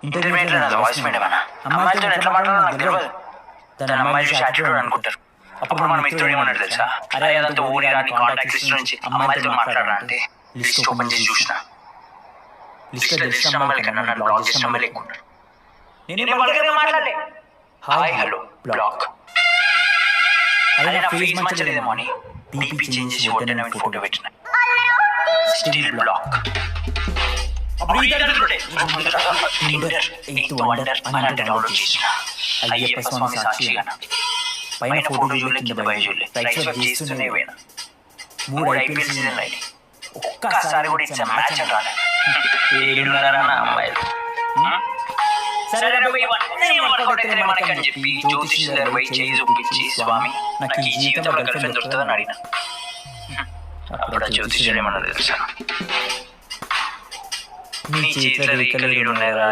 ఇంటర్మీడియట్లో నాది voice medium అన్న. అమ్మాయిలతో ఎట్లా మాట్లాడాలో నాకు తెలియదు. తన అమ్మాయి చూసి యాటిట్యూడ్ అనుకుంటారు. అప్పుడు మన మిత్రుడు ఏమన్నాడు తెలుసా? అరే అదంతా ఊరి రాని కాంటాక్ట్ లిస్ట్ నుంచి అమ్మాయిలతో మాట్లాడరా అంటే లిస్ట్ ఓపెన్ చేసి చూసిన. లిస్ట్లో తెలిసిన అమ్మాయిల కన్నా నన్ను బ్లాక్ చేసిన అమ్మాయిలు ఎక్కువ ఉన్నారు. నేను వాళ్ళకి మాట్లాడలే. Hi hello block. అదే నా ఫేస్ మంచిదేమో అని డీపీ చేంజ్ చేసి వెంటనే ఫోటో పెట్టిన. Still black. డౌన్లోడ్ చేసిన. అయ్యప్ప స్వామి సాక్షిగా పైన ఫోటో చూడలే, కింద బయ చూడలే, రైట్ స్వైప్ చేస్తూనే పోయినా. 3 IPL సీజన్లు అయినాయి. ఒక్కసారి కూడా ఇచ్చా మ్యాచ్ అని రాలే. ఏడున్నారా అమ్మాయిలు. సరే ఇవన్నీ మనకని చెప్పి జ్యోతిష్ దగ్గర పోయి చేయి చూపించి, స్వామి నాకు ఈ జీవితంలో గర్ల్ ఫ్రెండ్ దొరుకుతుందని అడిగిన. అప్పుడు ఆ జ్యోతిష్యుడు ఏమన్నా తెలుసా? నీ చేతిలో రేఖలు 7 ఉన్నాయరా.